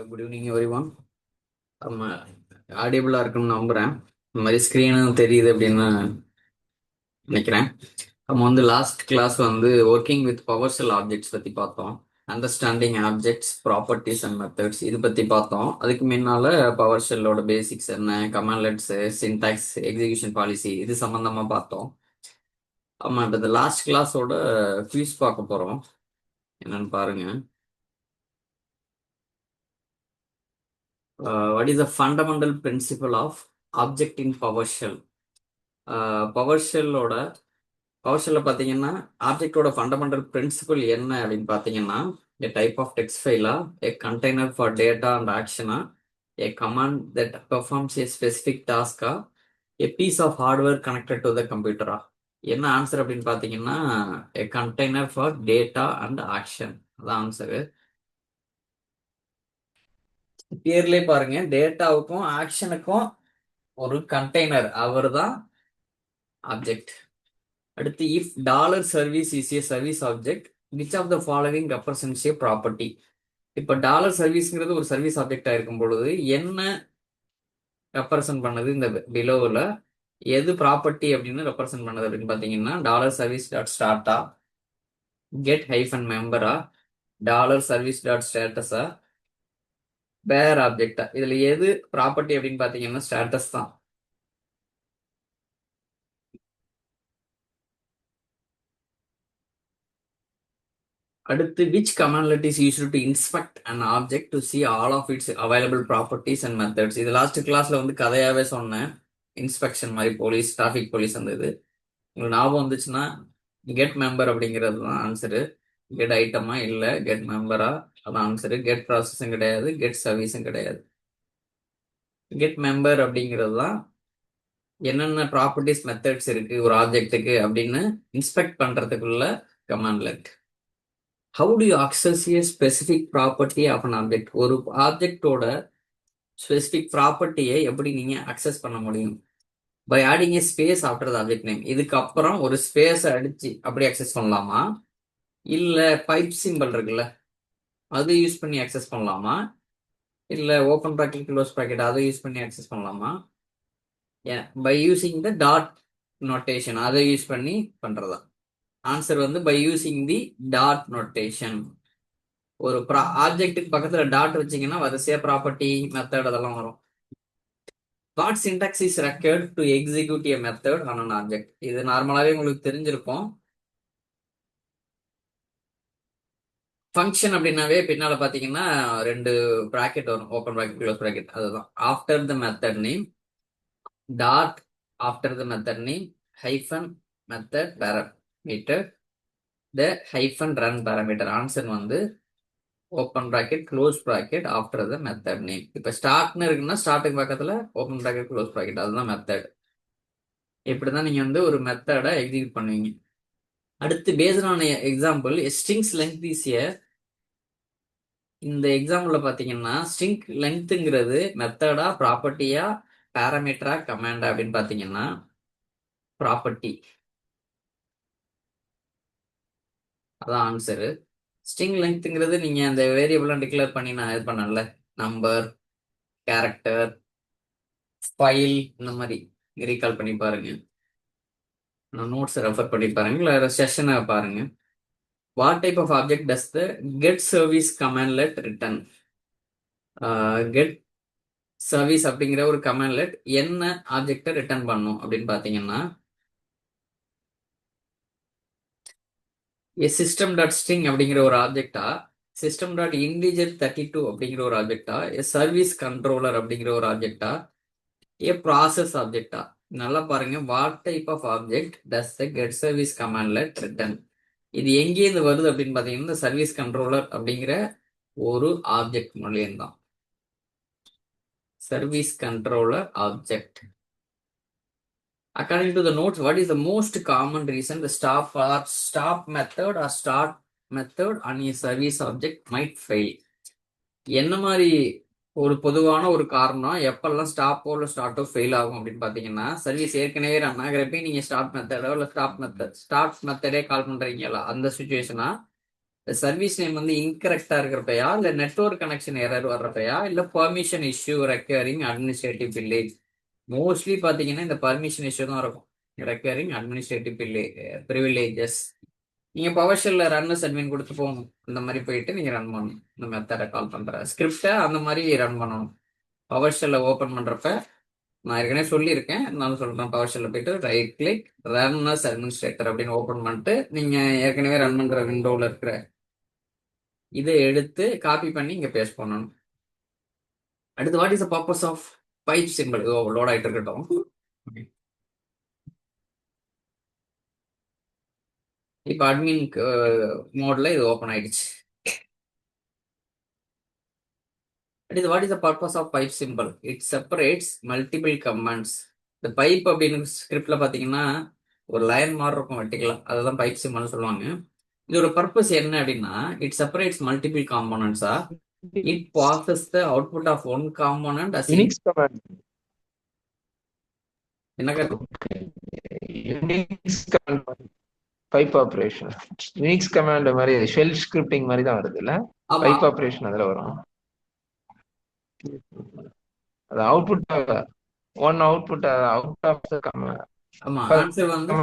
Good evening everyone. நம்ம ஆடியபிளாக இருக்குன்னு நம்புகிறேன். இந்த மாதிரி ஸ்க்ரீனும் தெரியுது அப்படின்னு நினைக்கிறேன். நம்ம வந்து லாஸ்ட் கிளாஸ் வந்து working with power shell objects பற்றி பார்த்தோம். Understanding objects properties and methods இது பற்றி பார்த்தோம். அதுக்கு முன்னால் பவர் ஷெல்லோட பேசிக்ஸ் என்ன, கமாண்ட்லெட்ஸு, சின்டாக்ஸ், எக்ஸிகியூஷன் பாலிசி இது சம்மந்தமாக பார்த்தோம். ஆமாம், இப்போ இந்த லாஸ்ட் கிளாஸோட ஃபீஸ் பார்க்க போகிறோம். என்னன்னு பாருங்கள். What is the fundamental principle of object in PowerShell? பவர் ஷெல்ல பார்த்தீங்கன்னா ஆப்ஜெக்டோட ஃபண்டமெண்டல் பிரின்சிபல் என்ன அப்படின்னு பார்த்தீங்கன்னா, a type of text file, a container for data and action, a command that performs a specific task, a piece of hardware connected to the computer. என்ன answer அப்படின்னு பார்த்தீங்கன்னா, a container for data and action அதான் answer. பேர்லயே பாருங்க, டேட்டாவுக்கும் ஆக்ஷனுக்கும் ஒரு container அவர் தான் object. அடுத்து, if dollar service is a service object, which of the following represents a property? இப்போ டாலர் சர்வீஸ்ங்கிறது ஒரு சர்வீஸ் ஆப்ஜெக்டா இருக்கும் பொழுது என்ன ரெப்ரசன்ட் பண்ணது? இந்த பிலோவில் எது ப்ராப்பர்ட்டி அப்படின்னு ரெப்ரசன்ட் பண்ணது அப்படின்னு பார்த்தீங்கன்னா, டாலர் சர்வீஸ் டாட் ஸ்டார்டா, கெட் ஹைஃபன் மெம்பரா, டாலர் சர்வீஸ் டாட் ஸ்டேட்டஸா, வேர் ஆப்ஜெக்டா? இதுல எது ப்ராப்பர்ட்டி அப்படின்னு பார்த்தீங்கன்னா ஸ்டேட்டஸ் தான். அடுத்து, which commandlet is used to inspect an object to see all of its available properties and methods? இது லாஸ்ட் கிளாஸ்ல வந்து கதையாவே சொன்னேன். இன்ஸ்பெக்ஷன் மாதிரி போலீஸ், டிராஃபிக் போலீஸ் அந்த இது உங்களுக்கு ஞாபகம் வந்துச்சுன்னா, கெட் மெம்பர் அப்படிங்கிறது தான் ஆன்சரு. கெட் ஐட்டமா இல்லை கெட் மெம்பரா அதான் ஆன்சரு. கெட் ப்ராசஸும் கிடையாது, கெட் சர்வீஸும் கிடையாது. கெட் மெம்பர் அப்படிங்கிறது தான் என்னென்ன ப்ராப்பர்ட்டிஸ் மெத்தட்ஸ் இருக்கு ஒரு ஆப்ஜெக்ட்டுக்கு அப்படின்னு inspect பண்றதுக்குள்ள கமாண்ட்லெட். How do you access a specific property of an object? ஒரு ஆப்ஜெக்டோட ஸ்பெசிபிக் ப்ராப்பர்ட்டியை எப்படி நீங்க அக்சஸ் பண்ண முடியும்? By adding a space after the object name. இதுக்கப்புறம் ஒரு ஸ்பேஸ் அடிச்சு அப்படி அக்சஸ் பண்ணலாமா, இல்ல பைப் சிம்பிள் இருக்குல்ல அது யூஸ் பண்ணி அக்சஸ் பண்ணலாமா, இல்ல ஓப்பன் ப்ராக்கெட் க்ளோஸ் ப்ராக்கெட் அதை யூஸ் பண்ணி அக்சஸ் பண்ணலாமா? By using the dot notation அதை யூஸ் பண்ணி பண்றதா? ஆன்சர் வந்து by using the dot notation. ஒரு ஆப்ஜெக்ட்டுக்கு பக்கத்துல டாட் வச்சீங்கன்னா வரிசையா ப்ராப்பர்ட்டி மெத்தட் அதெல்லாம் வரும். What syntax is required to execute a method on an object? இது நார்மலாவே உங்களுக்கு தெரிஞ்சிருக்கும். ஃபங்க்ஷன் அப்படின்னாவே பின்னால பாத்தீங்கன்னா ரெண்டு ப்ராக்கெட் வரும், ஓப்பன் ப்ராக்கெட் க்ளோஸ் ப்ராக்கெட். அதுதான் after the method name, dot after the method name, hyphen method parameter, the hyphen run parameter. Answer வந்து open bracket close bracket after the method name. இப்போ ஸ்டார்ட்னு இருக்குன்னா ஸ்டார்ட்டுக்கு பக்கத்துல ஓப்பன் ப்ராக்கெட் க்ளோஸ் ப்ராக்கெட், அதுதான் method. இப்படிதான் நீங்க வந்து ஒரு மெத்தடை எக்ஸிக்யூட் பண்ணுவீங்க. அடுத்து, based on example, strings length is a. இந்த எக்ஸாம்பிள்ல பாத்தீங்கன்னா ஸ்ட்ரிங் லென்த்ங்கிறது மெத்தடா, ப்ராப்பர்ட்டியா, பேராமீட்டரா, கமாண்டா அப்படின்னு பாத்தீங்கன்னா ப்ராப்பர்ட்டி. அதான் ஆன்சரு. ஸ்ட்ரிங் லென்த்ங்கிறது நீங்க அந்த வேரியபிள்லாம் டிக்ளேர் பண்ணி நான் இது பண்ணல, நம்பர், கேரக்டர், ஃபைல் இந்த மாதிரி ரீகால் பண்ணி பாருங்க. நோட்ஸ் ரெஃபர் பண்ணி பாருங்க, இல்லை செஷனை பாருங்க. What type of object does the get service cmdlet return? Get service அப்படிங்கிற ஒரு கமாண்ட்லெட் என்ன ஆப்ஜெக்டை ரிட்டர்ன் பண்ணும் அப்படின்னு பார்த்தீங்கன்னா, சிஸ்டம் டாட் ஸ்ட்ரிங் அப்படிங்கிற ஒரு ஆப்ஜெக்டா, சிஸ்டம் டாட் இன்டிஜர் 32 அப்படிங்கிற ஒரு ஆப்ஜெக்டா, சர்வீஸ் கண்ட்ரோலர் அப்படிங்கிற ஒரு ஆப்ஜெக்டா, ப்ராசஸ் ஆப்ஜெக்டா? நல்லா பாருங்க, what type of object does the get service cmdlet return? இது எங்கேருந்து வருது அப்படின்னு பார்த்தீங்கன்னா, இந்த சர்வீஸ் கண்ட்ரோலர் அப்படிங்கிற ஒரு ஆப்ஜெக்ட் மூலியம் தான். Service controller object. According to the notes, what is the most common reason the stop method or start method on a service object might fail? என்ன மாதிரி ஒரு பொதுவான ஒரு காரணம் எப்பெல்லாம் ஸ்டாப்போ இல்லை ஸ்டார்ட்டோ ஃபெயில் ஆகும் அப்படின்னு பார்த்தீங்கன்னா, சர்வீஸ் ஏற்கனவே ரன் ஆகிறப்ப நீங்க ஸ்டார்ட் மெத்தடோ இல்லை ஸ்டார்ட் மெத்தடே கால் பண்றீங்களா அந்த சுச்சுவேஷனா, சர்வீஸ் நேம் வந்து இன்கரெக்டா இருக்கிறப்பயா, இல்ல நெட்வொர்க் கனெக்ஷன் எரர் வர்றப்பயா, இல்ல permission issue recurring administrative privilege. Mostly பாத்தீங்கன்னா இந்த பர்மிஷன் இஷ்யூ தான் இருக்கும். Recurring administrative privileges. நீங்க பவர் ஷெல்ல ரன் அட்மின் கொடுத்து போகணும். இந்த மாதிரி போயிட்டு நீங்க ரன் பண்ணணும். இந்த மெத்தடை கால் பண்ற ஸ்கிரிப்டை அந்த மாதிரி ரன் பண்ணணும். பவர் ஷெல்ல ஓபன் பண்றப்ப நான் ஏற்கனவே சொல்லியிருக்கேன், நான் சொல்றேன். பவர் ஷெல்ல போயிட்டு right click run as administrator அப்படின்னு ஓபன் பண்ணிட்டு நீங்க ஏற்கனவே ரன் பண்ற விண்டோல இருக்கிற இதை எடுத்து காப்பி பண்ணி இங்க பேஸ்ட் பண்ணணும். அடுத்து what is the purpose of pipe symbol? Load ஆயிட்டு இருக்கட்டும். இப்ப அட்மின் மோட்ல இது ஓபன் ஆயிடுச்சு. அடுத்து what is the purpose of pipe symbol? It separates multiple commands. இந்த பைப் அப்படின்னு ஸ்கிரிப்ட்ல பாத்தீங்கன்னா ஒரு லைன் மாதிரி இருக்கும் வெட்டிக்கலாம், அதுதான் பைப் சிம்பிள்னு சொல்லுவாங்க. இதோட பர்பஸ் என்ன அப்படின்னா, இட் செப்பரேட்ஸ் மல்டிபிள் காம்போனன்ட்ஸா. It passes the output of one component as unix command. என்ன கேட்கும்? Unix command pipe operation. Unix command மாதிரி ஷெல் ஸ்கிரிப்டிங் மாதிரி தான் வருது இல்ல? ஆமா பைப் ஆபரேஷன் அதுல வரும். அது output one output out of the command. ஆமா ஆன்சர் வந்து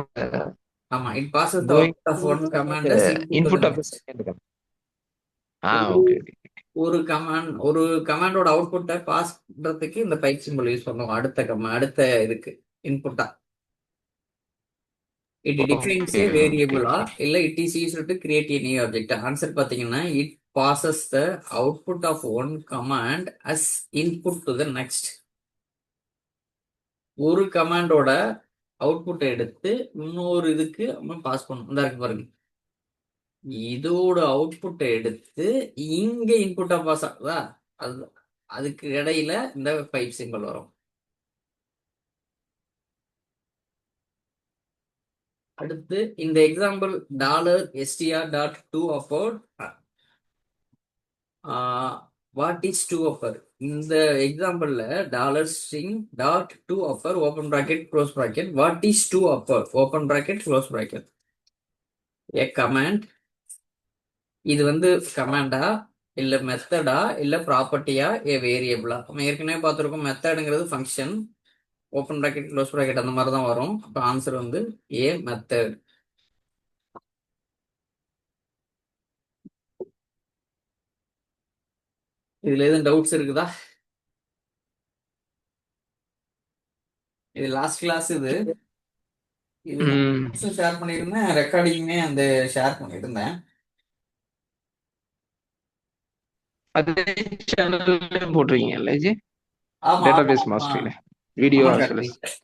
ஆமா, it passes the going output of one command as input input of to the the second command. Okay okay. ஒரு கமாண்டோட அவுட்புட்டை பாஸ் பண்றதுக்கு இந்த பைப் சிம்பிள் யூஸ் பண்ணுவோம். அடுத்த இதுக்கு இன்புட்டா. இட் டிஃபைன்ஸ் ஏ வேரியபிளா இல்ல it is used to create a new object. Answer பாத்தீங்கன்னா it passes the output of one command as input to the next. ஒரு கமாண்டோட அவுட்புட்டை எடுத்து இன்னொரு இதுக்கு நம்ம பாஸ் பண்ணணும். இந்த இருக்கு பாருங்க, இதோட அவுட்புட்டை எடுத்து இங்க இன்புட்டா பாஸ் ஆகுதா, அது அதுக்கு இடையில இந்த பைப் சிம்பிள் வரும். அடுத்து இந்த எக்ஸாம்பிள் $str.to அப்போர்ட் வாட் இஸ் டூ அப்பர்? இந்த எக்ஸாம்பிள்ல $string.to upper open bracket close bracket what is to upper open bracket close bracket a command. இது வந்து கமாண்டா இல்ல மெத்தடா இல்ல ப்ராப்பர்ட்டியா ஏ வேரியபிளா? நம்ம ஏற்கனவே பார்த்துருக்கோம், மெத்தடுங்கிறது function, open bracket close bracket அந்த மாதிரி தான் வரும். அப்போ ஆன்சர் வந்து ஏ மெத்தட். இதுல எதுவும் டவுட்ஸ் இருக்குதா? இது லாஸ்ட் கிளாஸ். இது நான் ஷேர் பண்ணியிருந்தேன், ரெக்கார்டிங்குமே அந்த ஷேர் பண்ணியிருந்தேன். அதே சேனல்ல போட்டுருக்கீங்கல்ல ஜி? ஆமா டேட்டாபேஸ் மாஸ்டரியில வீடியோ ஆமா as well Karthi. as.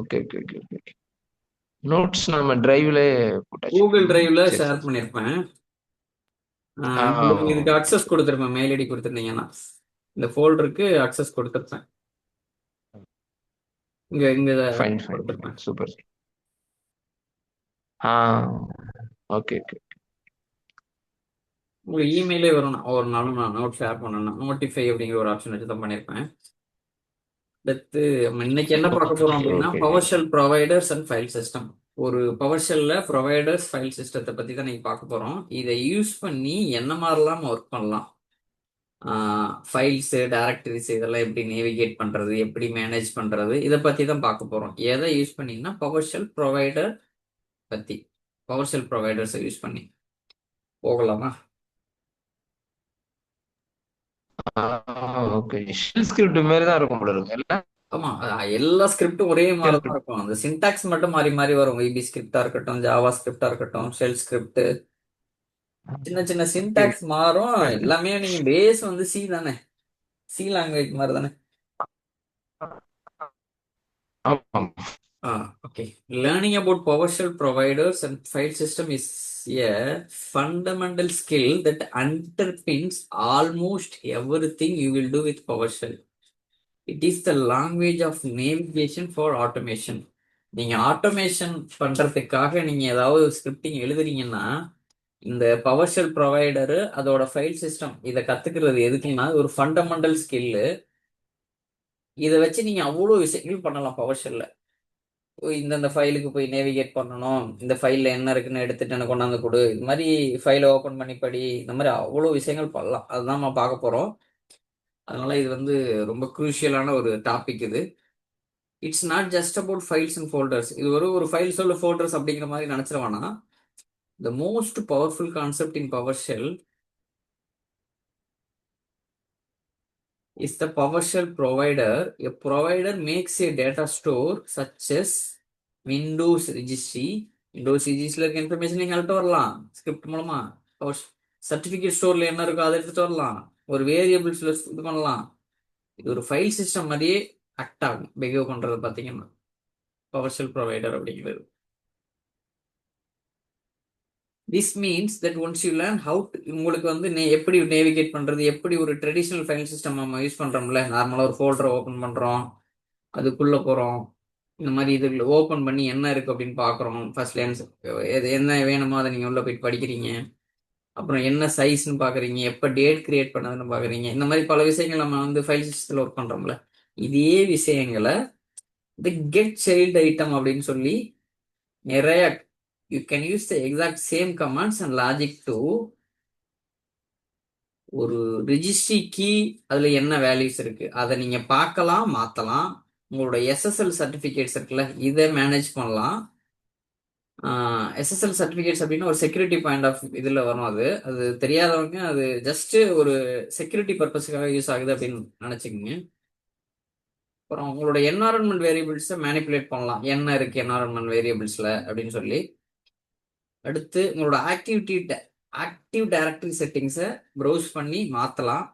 Okay okay okay okay. Notes நம்ம டிரைவ்ல போட்டாச்சு. கூகுள் டிரைவ்ல சரி ஷேர் சரி. பண்ணியிருப்பேன். உங்களுக்கு இதுக்கு அக்சஸ் கொடுத்துருப்பேன், மெயில் ஐடி கொடுத்துருந்தீங்கன்னா இந்த ஃபோல்டருக்கு அக்சஸ் கொடுத்துருப்பேன். இங்க இங்க ஃபைன் ஃபைன் கொடுத்துருப்பேன். சூப்பர். Okay okay. உங்களுக்கு இமெயிலே வரும். ஒரு நாளும் நான் நோட் ஷேர் பண்ணேன்னா நோட்டிஃபை அப்படிங்கிற ஒரு ஆப்ஷன் வச்சு தான் பண்ணியிருப்பேன். அடுத்து நம்ம இன்னைக்கு என்ன பார்க்க போறோம் அப்படின்னா, okay power shell providers and file system. ஒரு பவர் ஷெல்ல ப்ரொவைடர்ஸ் ஃபைல் சிஸ்டத்தை பத்தி தான் நீங்க பார்க்க போறோம். இதை யூஸ் பண்ணி என்ன மாதிரிலாம் ஒர்க் பண்ணலாம், ஃபைல்ஸ் டைரக்டரிஸ் இதெல்லாம் எப்படி நேவிகேட் பண்றது, எப்படி மேனேஜ் பண்றது, இதை பத்தி தான் பார்க்க போறோம். எதை யூஸ் பண்ணிங்கன்னா பவர் ஷெல் ப்ரொவைடர் பத்தி, பவர் ஷெல் ப்ரொவைடர்ஸை யூஸ் பண்ணி போகலாமா? ஓகே. ஷெல் ஸ்கிரிப்ட் மாதிரி தான் இருக்கும் போல இருக்கு இல்ல? ஆமா, எல்லா ஸ்கிரிப்டும் ஒரே மாதிரி தான் இருக்கும். அந்த சின்டாக்ஸ் மட்டும் மாறி மாறி வரும். விபி ஸ்கிரிப்டா இருக்கட்டும், ஜாவா ஸ்கிரிப்டா இருக்கட்டும், ஷெல் ஸ்கிரிப்ட், சின்ன சின்ன சின்டாக்ஸ் மாறும். எல்லாமே நீங்க பேஸ் வந்து சி தானே, சி லாங்குவேஜ் மாதிரி தானே. Okay. Learning about PowerShell providers and file system is a fundamental skill that underpins almost everything you will do with PowerShell. It is the language of navigation for automation. நீங்க automation பண்றதுக்காக நீங்க ஏதாவது scripting எழுதுறீங்கன்னா இந்த PowerShell provider அதோட file system இதை கத்துக்கிறது எதுக்குன்னா ஒரு ஃபண்டமெண்டல் ஸ்கில்லு. இதை வச்சு நீங்க அவ்வளோ விஷயங்கள் பண்ணலாம் PowerShellல. இந்தந்த ஃபைலுக்கு போய் நேவிகேட் பண்ணணும், இந்த ஃபைலில் என்ன இருக்குன்னு எடுத்துட்டு எனக்கு கொண்டாந்து கொடு, இது மாதிரி ஃபைலை ஓப்பன் பண்ணி படி, இந்த மாதிரி அவ்வளோ விஷயங்கள் பண்ணலாம். அதுதான் நம்ம பார்க்க போகிறோம். அதனால இது வந்து ரொம்ப குரூஷியலான ஒரு டாபிக் இது. It's not just about files and folders. இது ஒரு ஃபைல்ஸ் உள்ள ஃபோல்டர்ஸ் அப்படிங்கிற மாதிரி நினச்சிருவானா. The most powerful concept in PowerShell is the PowerShell provider. A provider makes a data store such as Windows registry. Windows ரிஜிஸ்ட்ரியில் இருக்க information நீங்கள் எடுத்து வரலாம் ஸ்கிரிப்ட் மூலமா. சர்டிஃபிகேட் ஸ்டோரில் என்ன இருக்கோ அதை எடுத்துட்டு வரலாம். ஒரு வேரியபிள்ஸில் இது பண்ணலாம். இது ஒரு ஃபைல் சிஸ்டம் மாதிரியே ஆக்ட் ஆகும், பிஹேவ் பண்ணுறது பார்த்தீங்கன்னா PowerShell ப்ரொவைடர் அப்படிங்கிறது. This means that once you learn how உங்களுக்கு வந்து எப்படி நேவிகேட் பண்ணுறது, எப்படி ஒரு ட்ரெடிஷ்னல் ஃபைல் சிஸ்டம் நம்ம யூஸ் பண்ணுறோம்ல, நார்மலாக ஒரு ஃபோல்டரை ஓப்பன் பண்ணுறோம், அதுக்குள்ளே போகிறோம், இந்த மாதிரி இதில் ஓப்பன் பண்ணி என்ன இருக்குது அப்படின்னு பார்க்குறோம். ஃபர்ஸ்ட் லேன்ஸ் எது என்ன வேணுமோ அதை நீங்கள் உள்ளே போயிட்டு படிக்கிறீங்க. அப்புறம் என்ன சைஸ்ன்னு பார்க்குறீங்க, எப்போ டேட் கிரியேட் பண்ணதுன்னு பார்க்குறீங்க. இந்த மாதிரி பல விஷயங்கள் நம்ம வந்து ஃபைல் சிஸ்டத்தில் ஒர்க் பண்ணுறோம்ல, இதே விஷயங்களை இந்த கெட் சைல்டு ஐட்டம் அப்படின்னு சொல்லி நிறைய you can use the exact same commands and logic to ஒரு ரிஜிஸ்ட்ரி கீ அதுல என்ன வேல்யூஸ் இருக்கு அதை நீங்க பார்க்கலாம், மாத்தலாம். உங்களோட எஸ்எஸ்எல் சர்டிபிகேட்ஸ் இருக்குல்ல, இதை மேனேஜ் பண்ணலாம். எஸ்எஸ்எல் சர்டிபிகேட்ஸ் அப்படின்னா ஒரு செக்யூரிட்டி பாயிண்ட் ஆஃப் இதுல வரும். அது அது தெரியாதவங்க அது ஜஸ்ட் ஒரு செக்யூரிட்டி பர்பஸ்க்காக யூஸ் ஆகுது அப்படின்னு நினைச்சுக்கோங்க. அப்புறம் உங்களோட என்வாரன்மெண்ட் வேரியபிள்ஸை மேனிப்புலேட் பண்ணலாம், என்ன இருக்கு என்வாரன்மெண்ட் வேரியபிள்ஸ்ல அப்படின்னு சொல்லி. அடுத்து உங்களோட ஆக்டிவ் டைரக்டரி செட்டிங்ஸை ப்ரௌஸ் பண்ணி மாற்றலாம்.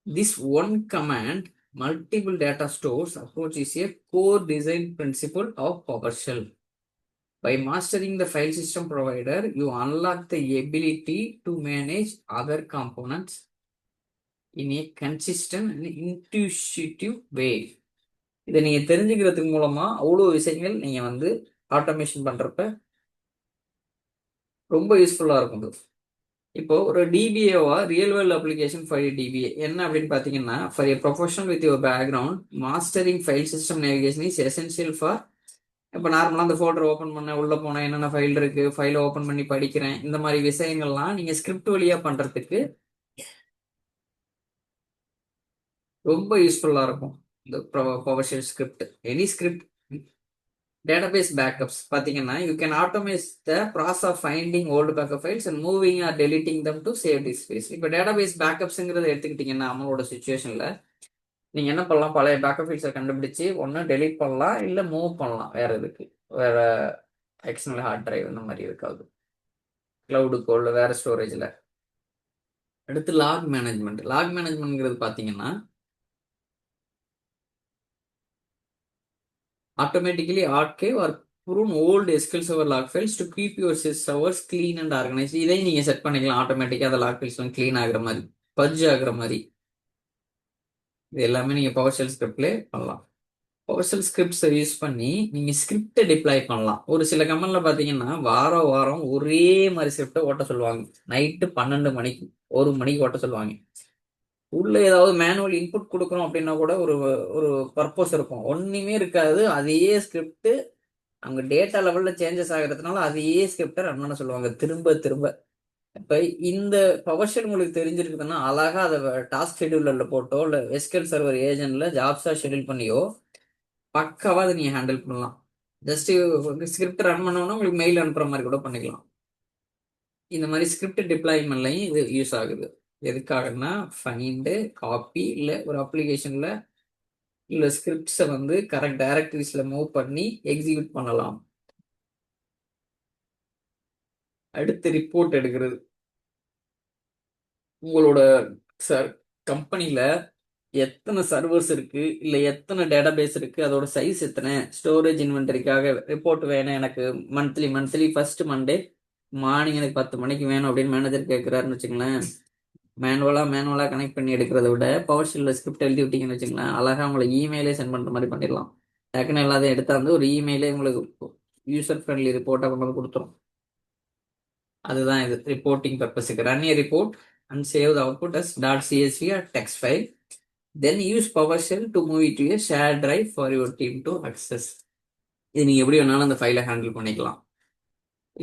This one command multiple data stores approach is a core design principle of PowerShell. By mastering the file system provider, you unlock the ability to manage other components in a consistent and intuitive way. இதை நீங்க தெரிஞ்சுக்கிறதுக்கு மூலமா அவ்வளோ விஷயங்கள் நீங்க வந்து automation பண்றப்ப ரொம்ப யூஸ்ஃபுல்லாக இருக்கும். இப்போ ஒரு டிபிஏவா real world application for DBA என்ன அப்படின்னு பார்த்தீங்கன்னா, for a professional with your background mastering file system navigation is essential for. இப்போ நார்மலாக அந்த ஃபோல்டர் ஓப்பன் பண்ண உள்ளே போனால் என்னென்ன ஃபைல் இருக்கு, ஃபைலை ஓப்பன் பண்ணி படிக்கிறேன், இந்த மாதிரி விஷயங்கள்லாம் நீங்கள் ஸ்கிரிப்ட் வழியாக பண்ணுறதுக்கு ரொம்ப யூஸ்ஃபுல்லாக இருக்கும் இந்த PowerShell script. Any script. Database backups பார்த்தீங்கன்னா, you can automate the process of finding old backup files and moving or deleting them to save the space. இப்போ டேட்டாபேஸ் பேக்கப்ஸுங்கிறத எடுத்துக்கிட்டிங்கன்னா, நம்மளோட சுச்சுவேஷனில் நீங்கள் என்ன பண்ணலாம், பழைய பேக்கப் ஃபைல்ஸை கண்டுபிடிச்சி ஒன்று டெலிட் பண்ணலாம், இல்லை மூவ் பண்ணலாம் வேற இதுக்கு, வேற எக்ஸ்டர்னல் ஹார்ட் டிரைவ் இந்த மாதிரி இருக்காது, கிளவுடுக்கோ இல்லை வேற ஸ்டோரேஜில். அடுத்து லாக் மேனேஜ்மெண்ட். லாக் மேனேஜ்மெண்ட்ங்கிறது பார்த்தீங்கன்னா, automatically archive or prune old SQL Server log files to keep your servers clean and organized. இதை நீங்க செட் பண்ணிக்கலாம், ஆட்டோமேட்டிக்கா அந்த லாக் ஃபைல்ஸ் கிளீன் ஆகுற மாதிரி, பர்ஜ் ஆகுற மாதிரி. இது எல்லாமே நீங்க PowerShell ஸ்கிரிப்ட்ல பண்ணலாம். PowerShell ஸ்கிரிப்ட்ஸ் யூஸ் பண்ணி நீங்க ஸ்கிரிப்டை டிப்ளாய் பண்ணலாம். ஒரு சில கமெண்ட்ல பாத்தீங்கன்னா வாரம் வாரம் ஒரே மாதிரி ஸ்கிரிப்டை ஓட்ட சொல்லுவாங்க. நைட்டு 12 மணிக்கு 1 மணிக்கு ஓட்ட சொல்லுவாங்க. உள்ள ஏதாவது மேனுவல் இன்புட் கொடுக்குறோம் அப்படின்னா கூட ஒரு ஒரு பர்பஸ் இருக்கும், ஒண்ணுமே இருக்காது. அதே ஸ்கிரிப்ட் அவங்க டேட்டா லெவல்ல சேஞ்சஸ் ஆகிறதுனால அதையே ஸ்கிரிப்டை ரன் பண்ண சொல்லுவாங்க திரும்ப திரும்ப. இப்ப இந்த PowerShell உங்களுக்கு தெரிஞ்சிருக்குதுன்னா அழகா அதை டாஸ்க் ஷெடியூலர்ல போட்டோ இல்லை SQL சர்வர் ஏஜென்ட்ல ஜாப்ஸா ஷெடியூல் பண்ணியோ பக்காவா அதை நீங்க ஹேண்டில் பண்ணலாம். ஜஸ்ட் ஸ்கிரிப்ட் ரன் பண்ணோம்னா உங்களுக்கு மெயில் அனுப்புற மாதிரி கூட பண்ணிக்கலாம். இந்த மாதிரி ஸ்கிரிப்ட் டிப்ளாய்மெண்ட்லையும் இது யூஸ் ஆகுது. எதுக்காகன்னா, ஃபைண்டு, காப்பி, இல்லை ஒரு அப்ளிகேஷன்ல இல்லை ஸ்கிரிப்ட்ஸை வந்து கரெக்ட் டைரக்டரிஸ்ல மூவ் பண்ணி எக்ஸிக்யூட் பண்ணலாம். அடுத்து ரிப்போர்ட் எடுக்கிறது. உங்களோட கம்பெனில எத்தனை சர்வர்ஸ் இருக்கு, இல்லை எத்தனை டேட்டாபேஸ் இருக்கு, அதோட சைஸ் எத்தனை, ஸ்டோரேஜ் இன்வென்டரிக்காக ரிப்போர்ட் வேணும் எனக்கு மந்த்லி ஃபர்ஸ்ட் மண்டே மார்னிங் எனக்கு 10 மணிக்கு வேணும் அப்படின்னு மேனேஜர் கேட்குறாருன்னு வச்சுங்களேன். மேனுவலா கனெக்ட் பண்ணி எடுக்கிறத விட PowerShell ஸ்கிரிப்ட் எழுதி விட்டீங்கன்னு வச்சுங்களேன், அழகா உங்களுக்கு இமெயிலே சென்ட் பண்ற மாதிரி பண்ணிடலாம். டக்குன்னு எல்லாத்தையும் எடுத்தாந்து ஒரு இமெயிலே உங்களுக்கு யூசர் ஃப்ரெண்ட்லி ரிப்போர்ட்டா கொண்டு வந்து கொடுத்துரும். அதுதான் இது ரிப்போர்ட்டிங் பர்பஸுக்கு. Run a report and save the output as .csv or text file. Then use PowerShell to move it to a shared drive for your team to access. இது நீங்க எப்படி வேணாலும் அந்த ஃபைலை ஹேண்டில் பண்ணிக்கலாம்.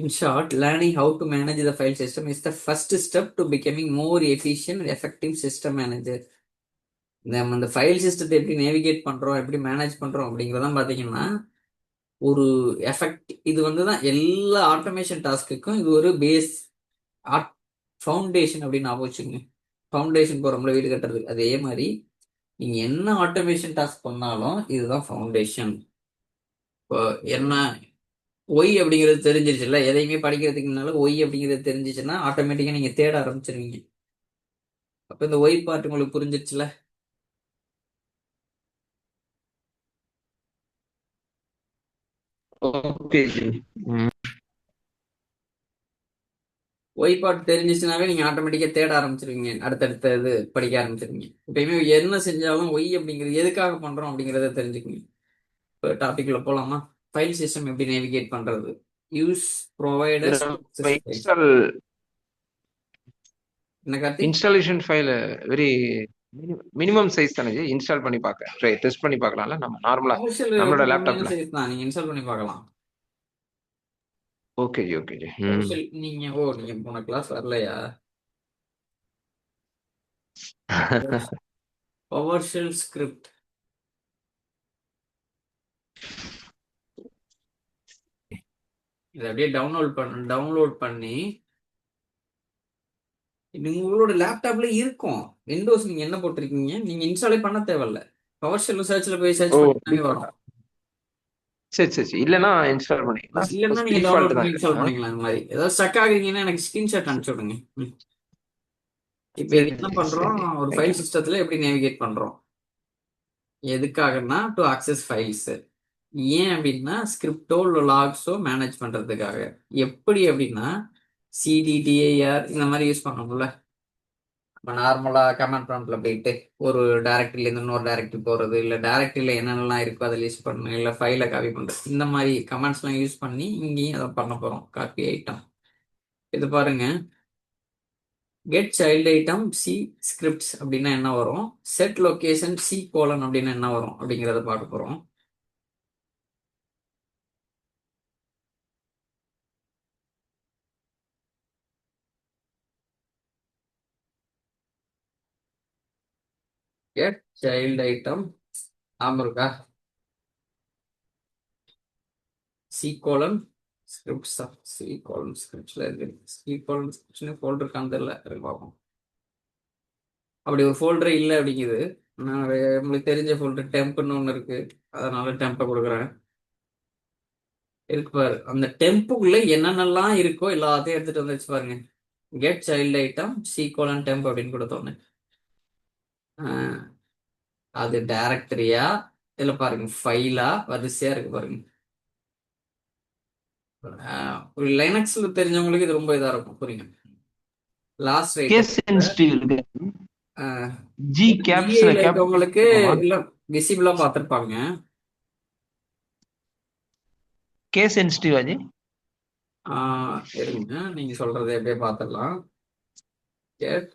In short, learning how to manage the file system is the first step to becoming more efficient and effective system manager. நம்ம இந்த file சிஸ்டத்தை எப்படி நேவிகேட் பண்றோம், எப்படி மேனேஜ் பண்றோம் அப்படிங்கிறதான் பாத்தீங்கன்னா ஒரு எஃபெக்ட். இது வந்து தான் எல்லா ஆட்டோமேஷன் டாஸ்க்குக்கும் இது ஒரு பேஸ் ஃபவுண்டேஷன் அப்படின்னு ஞாபகம் வச்சுக்கோங்க. ஃபவுண்டேஷன் போறோம்ல வீடு கட்டுறதுக்கு, அதே மாதிரி நீங்க என்ன ஆட்டோமேஷன் டாஸ்க் பண்ணாலும் இதுதான் ஃபவுண்டேஷன். இப்போ என்ன ஒய் அப்படிங்கிறது தெரிஞ்சிருச்சுல்ல, எதையுமே படிக்கிறதுக்கு முன்னால ஒய் அப்படிங்கிறது தெரிஞ்சிச்சுன்னா ஆட்டோமேட்டிக்கா நீங்க தேட ஆரம்பிச்சிருவீங்க. அப்ப இந்த ஒய் பார்ட் உங்களுக்கு புரிஞ்சிருச்சுல. ஓகே ஜி. ஒய் பார்ட் தெரிஞ்சிச்சுனாவே நீங்க ஆட்டோமேட்டிக்கா தேட ஆரம்பிச்சிருவீங்க, அடுத்தடுத்த இது படிக்க ஆரம்பிச்சிருவீங்க. எப்பயுமே என்ன செஞ்சாலும் ஒய் அப்படிங்கிறது எதுக்காக பண்றோம் அப்படிங்கிறத தெரிஞ்சுக்கோங்க. இப்போ டாபிக்ல போலாமா? ஃபைல் சிஸ்டம் எப்படி நேவிகேட் பண்றது. யூஸ் ப்ரொவைடர்ஸ் இன்ஸ்டால் என்ன Karthik? Installation file very minimum size தானே ஜி, இன்ஸ்டால் பண்ணி பார்க்க டெஸ்ட் பண்ணி பார்க்கலாம்ல நம்ம நார்மலா கமர்ஷியல் நம்மளோட ரொம்ப கம்மியான லேப்டாப்ல. சைஸ் தான், நீங்க இன்ஸ்டால் பண்ணி பார்க்கலாம். Okay G, okay G. Commercial நீங்க போன கிளாஸ் வரலையா? பவர் ஷெல் ஸ்கிரிப்ட் இதை அப்படியே டவுன்லோட் பண்ணி உங்களோட லேப்டாப்ல இருக்கும். விண்டோஸ் நீங்க என்ன போட்டிருக்கீங்க நீங்க இன்ஸ்டாலே பண்ண தேவையில்ல. பவர் ஷெல் சர்ச்ல போய் சர்ச் ஓ பண்ணி வரும். சரி சரி சரி. இல்லைன்னா இன்ஸ்டால் பண்ணிக்கலாம். இல்லைன்னா நீங்க டிஃபால்ட் டவுன்லோட் பண்ணி தான் இது. இன்ஸ்டால் பண்ணிக்கலாம். இந்த மாதிரி ஏதாவது ஸ்டக் ஆகுறீங்கன்னா எனக்கு ஸ்கிரீன்ஷாட் அனுப்பிச்சு விடுங்க. இப்போ இது சரி என்ன சரி பண்றோம், சரி. ஒரு ஃபைல் சிஸ்டத்துல எப்படி நேவிகேட் பண்றோம். எதுக்காகன்னா டு ஆக்சஸ் ஃபைல்ஸ். ஏன் அப்படின்னா ஸ்கிரிப்டோ இல்லை லாக்ஸோ மேனேஜ் பண்றதுக்காக. எப்படி அப்படின்னா சிடிடிஏஆர் இந்த மாதிரி யூஸ் பண்ணோம்ல. இப்போ நார்மலா கமாண்ட் ப்ராம்ப்ட்ல போயிட்டு ஒரு டைரக்டரியில இருந்து இன்னொரு டைரக்டரி போறது, இல்லை டைரக்டரியில என்னென்னலாம் இருக்கோ அதை லிஸ்ட் பண்ணணும், இல்லை ஃபைலை காப்பி பண்றது, இந்த மாதிரி கமாண்ட்ஸ்லாம் யூஸ் பண்ணி இங்கேயும் அதை பண்ண போறோம். காப்பி ஐட்டம் இது பாருங்க. Get child item C scripts அப்படின்னா என்ன வரும், செட் லொகேஷன் சி கோலன் அப்படின்னா என்ன வரும் அப்படிங்கிறத பார்க்க போறோம். கெட் சைல்டு ஐட்டம் ஆமா இருக்கா, C colon scripts C colon ஸ்கிரிப்ட்ஸ்ல இருக்கு. சி கோலன் ஸ்கிரிப்ட்ஸ்னு ஃபோல்டர் இருக்கான்னு தெரியல, பார்ப்போம். அப்படி ஒரு ஃபோல்டரே இல்லை அப்படிங்குது. நான் உங்களுக்கு தெரிஞ்ச ஃபோல்டர் டெம்ப்னு ஒன்று இருக்கு, அதனால டெம்பை கொடுக்குறேன். இருக்கு பாரு, அந்த டெம்புக்குள்ள என்னென்னலாம் இருக்கோ எல்லாத்தையும் எடுத்துட்டு வந்து வச்சு பாருங்க. Get child item C colon temp அப்படின்னு கொடுத்தோன்னே அது டைரக்டரியா இதுல பாருங்க, ஃபைலா வரிசையா இருக்கு பாருங்க. ஒரு லைனக்ஸ்ல தெரிஞ்சவங்களுக்கு இது ரொம்ப இதா இருக்கும், புரியுங்க. லாஸ்ட் கேஸ் ரைட் சென்சிட்டிவ் இருக்கு. ஜி கேப்ஸ்ல ஜிஏல கேப் இருக்கவங்களுக்கு இல்ல விசிபிளா பார்த்திருப்பாங்க. Case sensitive G. இருங்க, நீங்க சொல்றதை எப்படியே பார்த்துடலாம். Get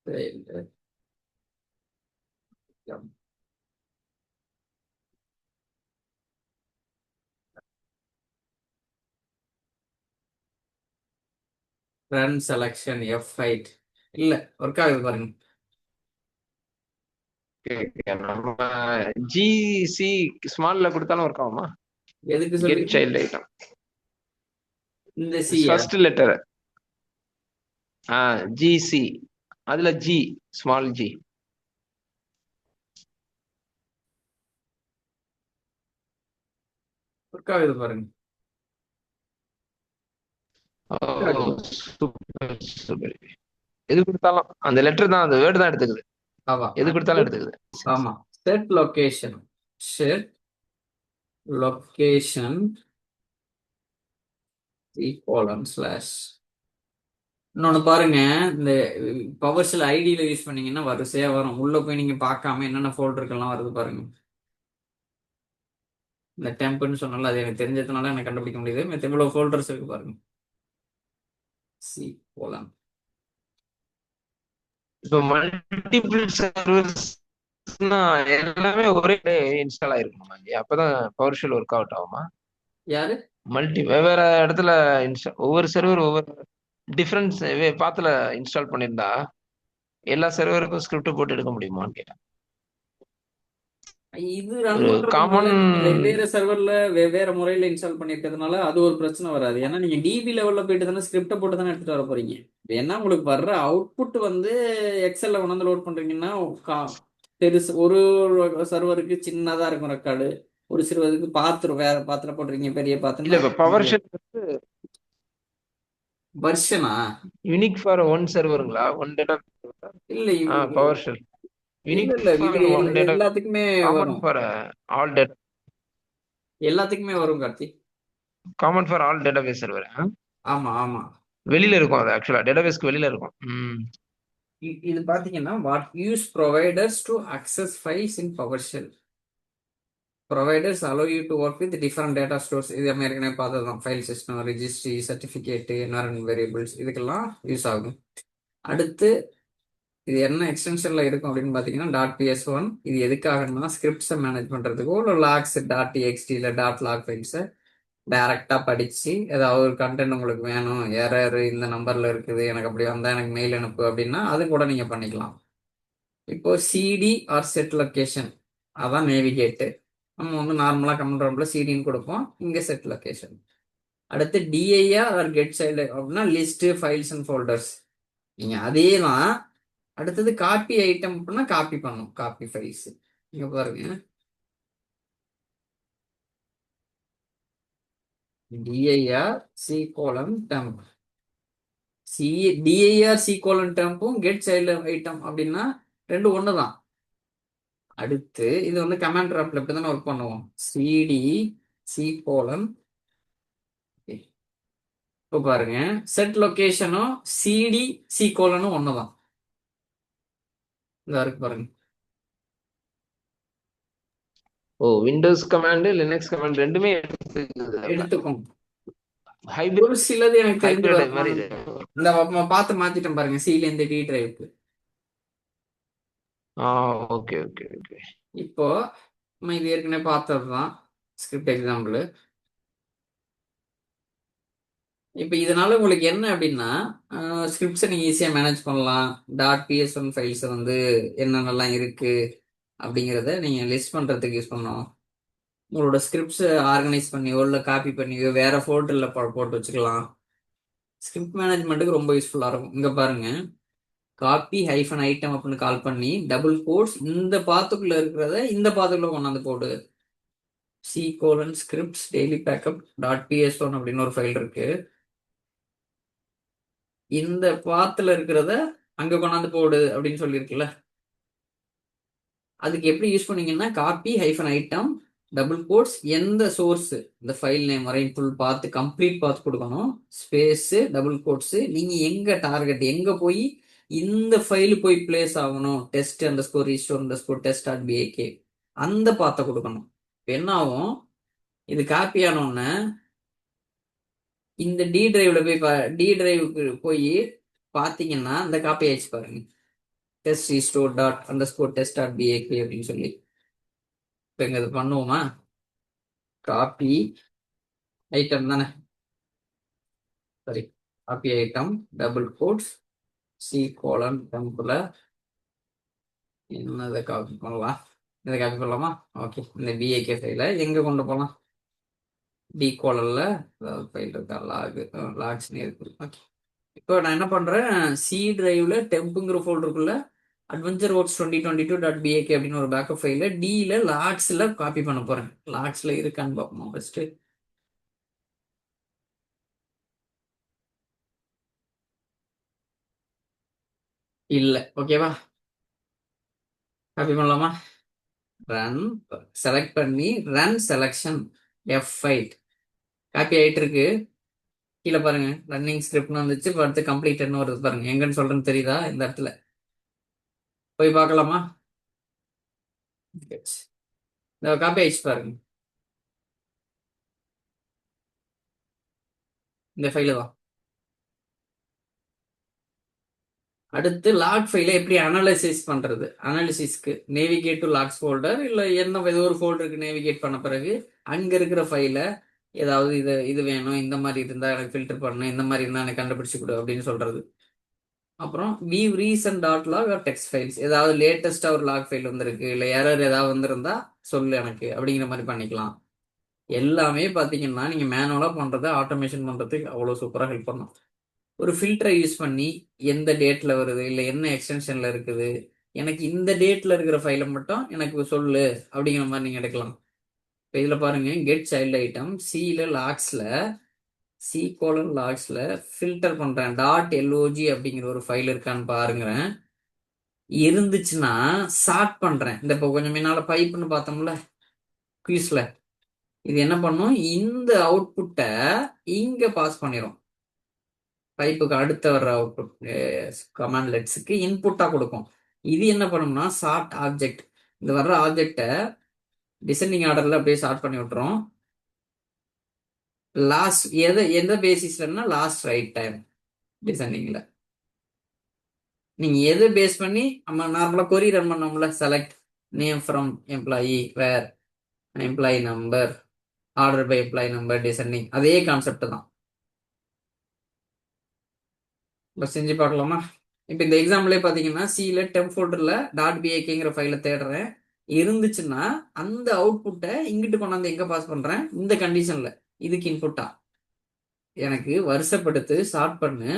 child item. Run selection F8 இல்ல ஒர்க் ஆகுது பாருங்க. நம்ம ஜிசி ஸ்மால்ல கொடுத்தாலும் ஒர்க் ஆகுமா? எதுக்கு கெட் சொல்றீங்க? சைல்டு ஐட்டம் இந்த சி ஃபர்ஸ்ட் லெட்டர் ஜிசி, அதுல ஜி ஸ்மால் ஜி. ஒர்க் ஆகுது பாருங்க. Super super. எது கொடுத்தாலும் அந்த லெட்டர் தான், அந்த வேர்டு தான் எடுத்துக்குது. ஆமா எது கொடுத்தாலும் எடுத்துக்குது. ஆமா. Set location, set location colon slash. இன்னொன்னு பாருங்க, இந்த பவர் ஷெல் ஐடியில யூஸ் பண்ணீங்கன்னா வரிசையா வரும். உள்ள போய் நீங்க பார்க்காம என்னென்ன ஃபோல்டருக்கெல்லாம் வருது பாருங்க. இந்த டெம்ப்னு சொன்னால அது எனக்கு தெரிஞ்சதுனால எனக்கு கண்டுபிடிக்க முடியுது. எவ்வளவு ஃபோல்டர்ஸ் இருக்கு பாருங்க. சி கோலன் இப்போ மல்டிபிள் சர்வர்ஸ் எல்லாமே ஒரே இன்ஸ்டால் ஆயிருக்கணுமா இங்க? அப்பதான் பவர் ஷெல் ஒர்க் அவுட் ஆகுமா? யாரு? வெவ்வேறு இடத்துல ஒவ்வொரு சர்வர் ஒவ்வொரு டிஃபரன்ஸ் பாத்துல இன்ஸ்டால் பண்ணியிருந்தா எல்லா சர்வருக்கும் ஸ்கிரிப்ட் போட்டு எடுக்க முடியுமான்னு கேட்டேன். இது ரன் ஒரு பண்றதுனால காமன் நீங்க வெவ்வேறு சர்வர்ல வெவ்வேறு முறையில இன்ஸ்டால் பண்ணிருக்கிறதுனால அது ஒரு பிரச்சனை வராது. ஏன்னா நீங்க டிபி லெவல்ல போயிட்டு தானே ஸ்கிரிப்டை போட்டு தானே எடுத்துட்டு வர போறீங்க. இப்ப என்ன உங்களுக்கு வர்ற அவுட்புட் வந்து எக்ஸல்ல கொண்டு வந்து லோட் பண்றீங்கன்னா பெருசு ஒரு சர்வருக்கு சின்னதா இருக்கும் ரெக்கார்டு. ஒரு சிறுவருக்கு பாத்திரம் வேற பாத்திரம் போடுறீங்க பெரிய இல்ல பாத்திரம்னா இப்ப பவர் ஷெல் வருஷனா யூனிக் ஃபார் ஒன் சர்வருங்களா? One data? இல்ல இது பவர் ஷெல் இல்ல யூனிக் இல்ல இது ஃபார் ஒன் டேட்டா, எல்லாத்துக்குமே காமன் வரும். ஃபார் ஆல் டேட்டா, எல்லாத்துக்குமே வரும் Karthi. Common for all database server. ஆமா ஆமா. வெளியில இருக்கும், அது ஆக்சுவலா டேட்டாபேஸ்க்கு வெளியில இருக்கும். இது பாத்தீங்கன்னா what use providers to access files in PowerShell. Providers allow you to work with different data stores. இது நம்ம ஏற்கனவே பார்த்ததுதான். File system, registry, certificate, environment variables இதுக்கெல்லாம் யூஸ் ஆகும். அடுத்து இது என்ன எக்ஸ்டென்ஷன்ல இருக்கும் அப்படின்னு பார்த்தீங்கன்னா .ps1. இது எதுக்காகன்னா ஸ்கிரிப்ட்ஸை மேனேஜ் பண்ணுறதுக்கோ இல்லை லாக்ஸ் .txt இல்லை .log ஃபைல்ஸை டைரக்டாக படித்து ஏதாவது ஒரு கண்டென்ட் உங்களுக்கு வேணும், எரர் இந்த நம்பரில் இருக்குது, எனக்கு அப்படி வந்தால் எனக்கு மெயில் அனுப்பு அப்படின்னா அது கூட நீங்கள் பண்ணிக்கலாம். இப்போ சிடி ஆர் செட் லொக்கேஷன், அதான் நேவிகேட்டு. நம்ம வந்து நார்மலாக கமெண்ட் ப்ராம்ப்ட்ல சிடின்னு கொடுப்போம், இங்கே செட் லொக்கேஷன். அடுத்து டிஐஆர் ஆர் கெட் சைல்டு அப்படின்னா லிஸ்ட் ஃபைல்ஸ் அண்ட் ஃபோல்டர்ஸ். நீங்கள் அதே தான். அடுத்தது காப்பி ஐட்டம் அப்படின்னா காப்பி பண்ணும், காப்பி ஃபைல்ஸ். இங்க பாருங்க, DIR C colon temp. C DIR C colon டெம்பும் கெட் சைல்டு ஐட்டம் அப்படின்னா ரெண்டு ஒன்று தான். அடுத்து இது வந்து கமாண்ட் ப்ராம்ப்ட்ல இப்படி தானே ஒர்க் பண்ணுவோம். CD C colon. இப்போ பாருங்க, செட் லொகேஷனும் சிடி சி கோலனும் ஒண்ணுதான். இந்த இருக்கு பாருங்க. விண்டோஸ் கமாண்ட் லினக்ஸ் கமாண்ட் ரெண்டுமே எடுத்துக்கும். ஒரு ஹைபிரிட் சிலது எனக்கு தெரிஞ்சு ஹைபிரிட் வரும். மாதிரி. இந்த பார்த்து மாத்திட்டேன் பாருங்க, சில இருந்து டி டிரைவுக்கு. Okay okay okay. இப்போ நம்ம இது ஏற்கனவே பார்த்ததுதான் ஸ்கிரிப்ட் எக்ஸாம்பிள். இப்போ இதனால உங்களுக்கு என்ன அப்படின்னா ஸ்கிரிப்ட்ஸை நீங்கள் ஈஸியாக மேனேஜ் பண்ணலாம். .ps1 ஃபைல்ஸை வந்து என்னென்னலாம் இருக்கு அப்படிங்கிறத நீங்கள் லிஸ்ட் பண்ணுறதுக்கு யூஸ் பண்ணலாம். உங்களோட ஸ்கிரிப்ட்ஸை ஆர்கனைஸ் பண்ணியோ இல்லை காப்பி பண்ணியோ வேற ஃபோல்டரில் போட்டு வச்சுக்கலாம். ஸ்கிரிப்ட் மேனேஜ்மெண்ட்டுக்கு ரொம்ப யூஸ்ஃபுல்லாக இருக்கும். இங்கே பாருங்க, காப்பி ஹைஃபன் ஐட்டம் அப்படின்னு கால் பண்ணி டபுள் கோட்ஸ் இந்த பாத்துக்குள்ள இருக்கிறத இந்த பாத்துக்குள்ள கொண்டாந்து போடு. C colon scripts daily backup .ps1 அப்படின்னு ஒரு ஃபைல் இருக்கு. இந்த பாத்துல இருக்கிறத அங்க கொண்டாந்து போடு அப்படின்னு சொல்லியிருக்குல்ல. அதுக்கு எப்படி யூஸ் பண்ணீங்கன்னா copy hyphen item double quotes எந்த சோர்ஸ் இந்த ஃபைல் நேம் வரையும் ஃபுல் பார்த்து கம்ப்ளீட் பார்த்து கொடுக்கணும், ஸ்பேஸ் டபுள் கோட்ஸ் நீங்க எங்க டார்கெட் எங்க போய் இந்த ஃபைல் போய் பிளேஸ் ஆகணும், டெஸ்ட் அந்த ஸ்கோர் ரீஸ்டோர் அந்த ஸ்கோர் டெஸ்ட் .bak அந்த பார்த்த கொடுக்கணும். இப்போ என்ன ஆகும், இது காப்பி ஆனோடனே இந்த டி டிரைவ்ல போய் டி டிரைவுக்கு போய் பார்த்தீங்கன்னா இந்த காப்பி ஆயிடுச்சு பாருங்க, டெஸ்ட் ரீஸ்டோர் அந்த ஸ்கோர் டெஸ்ட் .bak அப்படின்னு சொல்லி. இப்போ இங்க இது பண்ணுவோமா, காப்பி ஐட்டம் தானே, சரி, copy item double quotes C colon டெம்பில் என்னதை காப்பி பண்ணலாம், இதை காப்பி பண்ணலாமா? ஓகே, இந்த பிஏகே ஃபைலை எங்கே கொண்டு போகலாம், டி கோலன்ல ஃபைல் இருக்கா, லாக்ஸ்னு இருக்கு. ஓகே, இப்போ நான் என்ன பண்ணுறேன், சி டிரைவ்ல டெம்புங்கிற ஃபோல்டருக்குள்ள அட்வென்ச்சர் ஓட்ஸ் 2022.bak அப்படின்னு ஒரு பேக்கப் ஃபைல டியில் லாக்ஸில் காப்பி பண்ண போகிறேன். லாக்ஸில் இருக்கான்னு பார்ப்போம் ஃபஸ்ட்டு. இல்லை, ஓகேவா? காப்பி பண்ணலாமா? ரன் செலக்ட் பண்ணி ரன் செலக்ஷன் F5 காப்பி ஆயிட்டு இருக்கு. கீழே பாருங்க ரன்னிங் ஸ்கிரிப்ட்னு வந்துச்சு, இப்போ அடுத்து கம்ப்ளீட்னு வருது பாருங்க. எங்கன்னு சொல்றேன்னு தெரியுதா? இந்த இடத்துல போய் பார்க்கலாமா? இந்த காப்பி ஆயிடுச்சு பாருங்க, இந்த ஃபைலு தான். அடுத்து லாக் ஃபைலை எப்படி அனலைசிஸ் பண்றது? அனாலிசிஸ்க்கு நேவிகேட் டு லாக்ஸ் ஃபோல்டர், இல்லை என்ன ஏதோ ஒரு ஃபோல்டருக்கு நேவிகேட் பண்ண பிறகு அங்க இருக்கிற ஃபைலை ஏதாவது இது இது வேணும், இந்த மாதிரி இருந்தா எனக்கு ஃபில்டர் பண்ணு, இந்த மாதிரி இருந்தா எனக்கு கண்டுபிடிச்சு கொடு அப்படின்னு சொல்றது. அப்புறம் view recent dot log R text files, ஏதாவது லேட்டஸ்டா ஒரு லாக் ஃபைல் வந்திருக்கு, இல்லை எரர் ஏதாவது வந்திருந்தா சொல்லு எனக்கு அப்படிங்கிற மாதிரி பண்ணிக்கலாம். எல்லாமே பார்த்தீங்கன்னா நீங்க மேனுவலா பண்றதை ஆட்டோமேஷன் பண்றதுக்கு அவ்வளோ சூப்பராக ஹெல்ப் பண்ணும். ஒரு ஃபில்டரை யூஸ் பண்ணி எந்த டேட்ல வருது, இல்லை என்ன எக்ஸ்டென்ஷன்ல இருக்குது, எனக்கு இந்த டேட்ல இருக்கிற ஃபைலை மட்டும் எனக்கு சொல்லு அப்படிங்கிற மாதிரி நீங்க எடுக்கலாம். இப்போ இதில் பாருங்க, கெட் சைல்டு ஐட்டம் சியில் லாக்ஸில் C:logs ஃபில்டர் பண்றேன். .log அப்படிங்கிற ஒரு ஃபைல் இருக்கான்னு பாருங்கிறேன். இருந்துச்சுன்னா சார்ட் பண்றேன். இந்த இப்போ கொஞ்சம் முன்னால பைப்னு பார்த்தோம்ல குயிஸ்ல, இது என்ன பண்ணும், இந்த அவுட்புட்டை இங்க பாஸ் பண்ணிடும். பைப்புக்கு அடுத்த வர்ற அவுட்புட் கமாண்ட் லெட்ஸுக்கு இன்புட்டா கொடுக்கும். இது என்ன பண்ணும்னா சார்ட் ஆப்ஜெக்ட், இந்த வர்ற ஆப்ஜெக்டை டிசெண்டிங் ஆர்டர்ல அப்படியே சார்ட் பண்ணி விட்டுரும். லாஸ்ட் எந்த பேசிஸ்லன்னா லாஸ்ட் ரைட் டைம் டிசெண்டிங்ல. நீங்க எது பேஸ் பண்ணி நம்ம நார்மலா கொரி ரன் பண்ணோம்ல, select name from employee where employee number order by employee number descending, அதே கான்செப்ட் தான். இப்போ செஞ்சு பார்க்கலாமா? இப்போ இந்த எக்ஸாம்பிளே பார்த்தீங்கன்னா சியில் டெம்ப் ஃபோல்டரில் .bakங்கிற ஃபைலை தேடுறேன். இருந்துச்சுன்னா அந்த அவுட்புட்டை இங்கிட்டு கொண்டாந்து எங்கே பாஸ் பண்ணுறேன், இந்த கண்டிஷனில் இதுக்கு இன்புட்டா எனக்கு வருஷப்படுத்து ஷார்ட் பண்ணு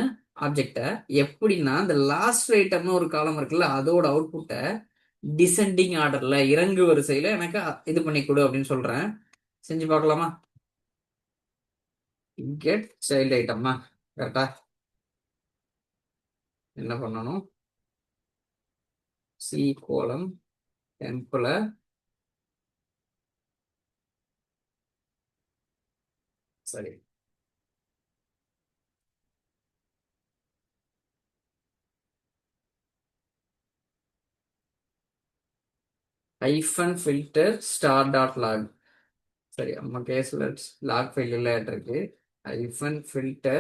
ஆப்ஜெக்டை. எப்படின்னா இந்த லாஸ்ட் ஐட்டம்னு ஒரு காலம் இருக்குல்ல, அதோட அவுட்புட்டை டிசெண்டிங் ஆர்டர்ல இறங்கு வரிசையில எனக்கு இது பண்ணி கொடு அப்படின்னு சொல்றேன். செஞ்சு பார்க்கலாமா? கெட் சைல்டு ஐட்டம்னா கரெக்டா என்ன பண்ணணும், C:, டெம்ப்ல சரி -filter star.log. சரி, நம்ம கேஸ்ல லாக் ஃபைல் இல்ல இருக்கு. -filter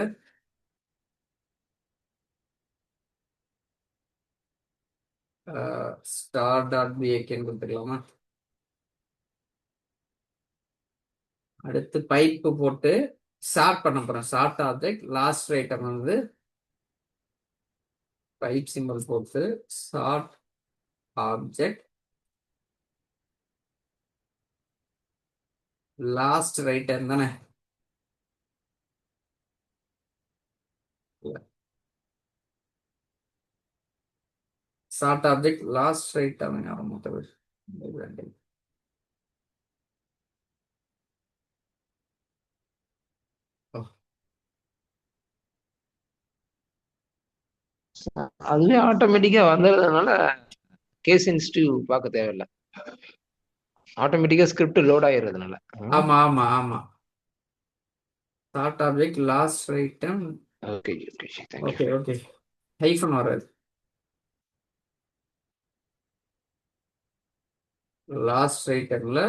star.bakன்னு கொடுத்துக்கலாமா? அடுத்து பைப்பு போட்டு ஷார்ட் பண்ண போறோம். ஷார்ட் ஆப்ஜெக்ட் லாஸ்ட் ஐட்டம் வந்து பைப் சிம்பிள் போட்டு short object last right hand தானே, ஷார்ட் ஆப்ஜெக்ட் லாஸ்ட் ரைட் ஆரம்பித்தது. அதுவே ஆட்டோமேட்டிக்கா வந்துடுறதுனால கேஸ் சென்சிட்டிவ் பார்க்க தேவையில்ல, ஆட்டோமேட்டிக்கா ஸ்கிரிப்ட் லோட் ஆயிடுறதுனால. ஆமா ஆமா ஆமா, short object last right hand. Okay okay thank you. Okay okay, hyphen வராது, லாஸ்ட் ரைட் ஹேண்ட்ல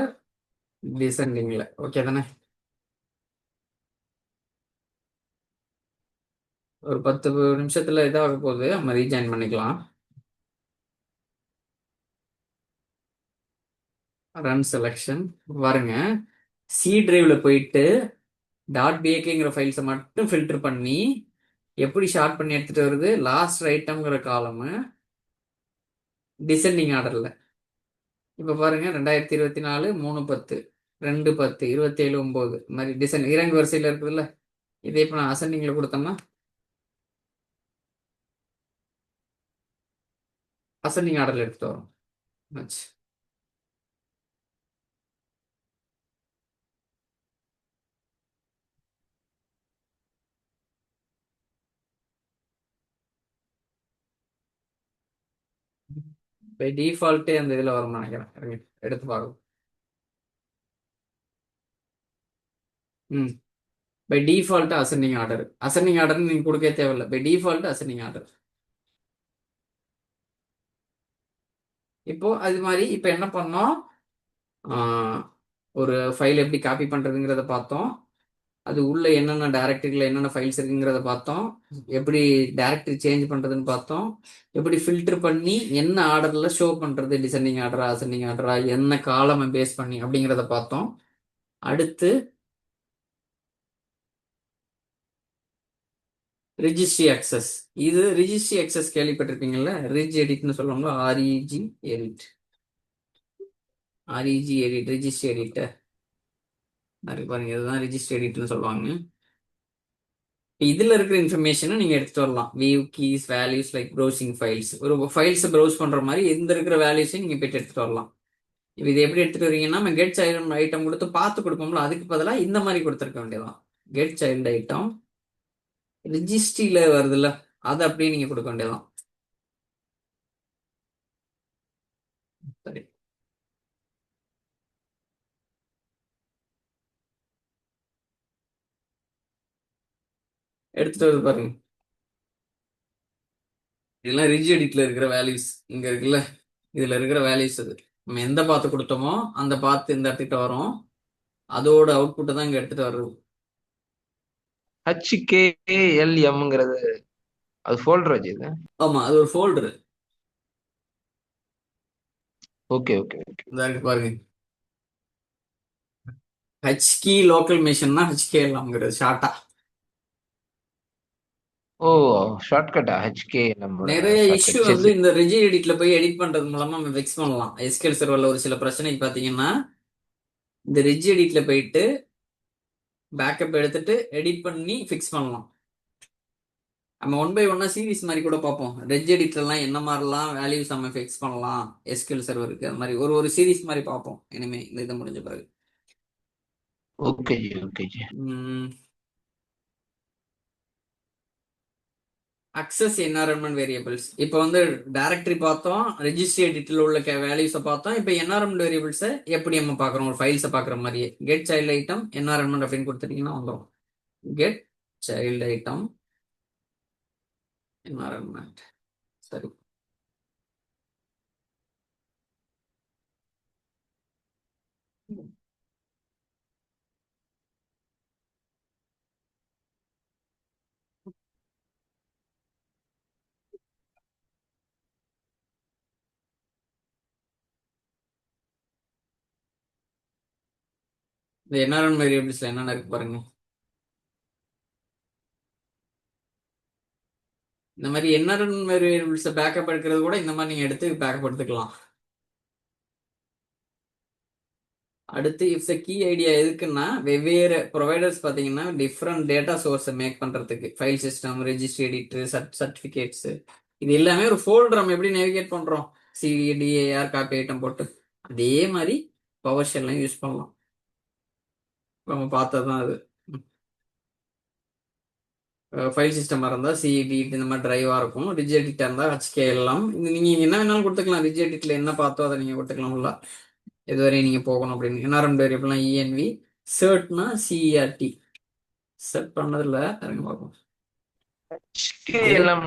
டிசெண்டிங்ல. ஓகே தானே? ஒரு 10 நிமிஷத்துல இதாக போகுது, நம்ம ரீஜாயின் பண்ணிக்கலாம். ரன் செலெக்ஷன் பாருங்க, சி டிரைவ்ல போயிட்டு .bakங்கிற ஃபைல்ஸை மட்டும் ஃபில்டர் பண்ணி எப்படி ஷார்ட் பண்ணி எடுத்துட்டு வருது, லாஸ்ட் ஐட்டம்ங்கிற காலம் டிசெண்டிங் ஆர்டர்ல. இப்ப பாருங்க 2024 3/10 2/10 27/9 இந்த மாதிரி டிசைன் இறங்கு வரிசையில இருக்குதுல்ல. இதே இப்ப நான் அசெண்டிங்ல கொடுத்தோம்னா அசெண்டிங் ஆர்டர்ல எடுத்துட்டு வரும். பை டிஃபால்ட்டே அந்த இதுல வரும்னு நினைக்கிறேன். எடுத்து பார்க்கலாம். பை டிஃபால்ட் அசெண்டிங் ஆர்டர் நீங்க கொடுக்க தேவையில்லை. By default ascending order. இப்போ அது மாதிரி இப்போ என்ன பண்ணோம், ஒரு ஃபைல் எப்படி காப்பி பண்றதுங்கிறத பார்த்தோம். அது உள்ள என்னென்ன டைரக்டரியில் என்னென்ன ஃபைல்ஸ் இருக்குங்கிறத பார்த்தோம். எப்படி டைரக்டரி சேஞ்ச் பண்ணுறதுன்னு பார்த்தோம். எப்படி ஃபில்டர் பண்ணி என்ன ஆர்டரில் ஷோ பண்ணுறது, டிசெண்டிங் ஆர்டரா அசெண்டிங் ஆர்டரா என்ன காலமை பேஸ் பண்ணி அப்படிங்கிறத பார்த்தோம். அடுத்து ரிஜிஸ்ட்ரி அக்சஸ். இது ரிஜிஸ்ட்ரி அக்சஸ் கேள்விப்பட்டிருப்பீங்கல்ல, ரிஜ் எடிட்னு சொல்லுவாங்களா, REG edit. REG edit registry editor பாருங்க, இதுதான் ரிஜிஸ்ட்ரி எடிட்னு சொல்லுவாங்க. இதுல இருக்கிற இன்ஃபர்மேஷனை நீங்க எடுத்துட்டு வரலாம். View keys values like browsing files, ஒரு ஃபைல்ஸ் ப்ரௌஸ் பண்ற மாதிரி இந்த இருக்கிற வேல்யூஸையும் நீங்க போயிட்டு எடுத்துட்டு வரலாம். இப்போ இது எப்படி எடுத்துட்டு வரீங்கன்னா, நம்ம கெட் சைல்டு ஐட்டம் கொடுத்து பார்த்து கொடுப்போம்ல, அதுக்கு பதிலாக இந்த மாதிரி கொடுத்துருக்க வேண்டியதான். கெட் சைல்டு ஐட்டம் ரிஜிஸ்ட்ரியில வருதுல்ல, அதை அப்படியே நீங்க கொடுக்க வேண்டியதான். சரி, எடுத்துட்டு வருது பாருங்க. இதெல்லாம் ரிஜ் எடிட்ல இருக்கிற வேல்யூஸ் இங்க இருக்குல்ல, இதுல இருக்கிற வேல்யூஸ். அது நம்ம எந்த பாத்து கொடுத்தோமோ அந்த பாத்து இந்த இடத்துக்கிட்ட வரும். அதோட அவுட்புட்டை தான் இங்க எடுத்துட்டு வருது. HKLMங்கிறது அது ஃபோல்டர் வச்சு இது. ஆமா, அது ஒரு ஃபோல்டர். Okay okay okay. இந்த இருக்கு பாருங்க, ஹச்கி லோக்கல் மிஷின்னா HKLம்ங்கிறது ஷார்ட்டா. ஓ, ஷார்ட்கட்டா HKLMோட நிறைய இஷ்யூ ஷார்ட்கட். சரி வந்து சரி. இந்த ரிஜி எடிட்ல போய் எடிட் பண்றது மூலமா நம்ம ஃபிக்ஸ் பண்ணலாம். எஸ்கியூஎல் சர்வர்ல ஒரு சில பிரச்சனைக்கு பாத்தீங்கன்னா, இந்த ரிஜி எடிட்ல போயிட்டு பேக்கப் எடுத்துட்டு எடிட் பண்ணி ஃபிக்ஸ் பண்ணலாம். நம்ம ஒன் பை ஒன்னா சீரிஸ் மாதிரி கூட பார்ப்போம். ரெஜ் எடிட்லாம் என்ன மாதிரிலாம் வேல்யூஸ் நம்ம ஃபிக்ஸ் பண்ணலாம் எஸ்கியூஎல் சர்வருக்கு, அது மாதிரி ஒரு ஒரு சீரிஸ் மாதிரி பார்ப்போம் இனிமே இந்த இது முடிஞ்ச பிறகு. Okay G okay G. Access environment variables. இப்போ வந்து டைரக்டரி பார்த்தோம், ரெஜிஸ்ட்ரி எடிட்டில் உள்ள வேல்யூஸை பார்த்தோம். இப்போ என்வரன்மெண்ட் வேரியபிள்ஸை எப்படி நம்ம பார்க்குறோம், ஒரு ஃபைல்ஸை பார்க்குற மாதிரியே கெட் சைல்டு ஐட்டம் என்வரன்மெண்ட் அப்படின்னு கொடுத்துட்டீங்கன்னா வந்துடும். Get child item environment. சரி, இந்த என்வரன்மெண்ட் வேரியபிள்ஸ்ல என்னென்ன இருக்கு பாருங்க. இந்த மாதிரி என்வரன்மெண்ட் வேரியபிள்ஸை பேக்கப் எடுக்கிறது கூட இந்த மாதிரி நீங்க எடுத்து பேக்கப் எடுத்துக்கலாம். அடுத்து இட்ஸ் கீ ஐடியா எதுக்குன்னா, வெவ்வேறு ப்ரொவைடர்ஸ் பார்த்தீங்கன்னா டிஃப்ரெண்ட் டேட்டா சோர்ஸை மேக் பண்ணுறதுக்கு file system, registry editor, certificates, இது எல்லாமே ஒரு ஃபோல்டர் நம்ம எப்படி நேவிகேட் பண்ணுறோம், சிடிஏஆர் காப்பி ஐட்டம் போட்டு, அதே மாதிரி பவர் ஷெல்லாம் யூஸ் பண்ணலாம். நம்ம பார்த்தது தான் அது. ஃபைல் சிஸ்டமாக இருந்தால் சிடி இந்த மாதிரி டிரைவாக இருக்கும். ரிஜ் எடிட்டாக இருந்தால் HKLM. நீங்கள் என்ன வேணாலும் கொடுத்துக்கலாம். ரிஜ் எடிட்டில் என்ன பார்த்தோ அதை நீங்கள் கொடுத்துக்கலாம்ல, இதுவரை நீங்கள் போகணும் அப்படின்னு. என்ஆர்எம் வேரியபிள்லாம் ENV, சர்ட்னா CERT. செட் பண்ணதில்ல, இருங்க பார்ப்போம். HKLM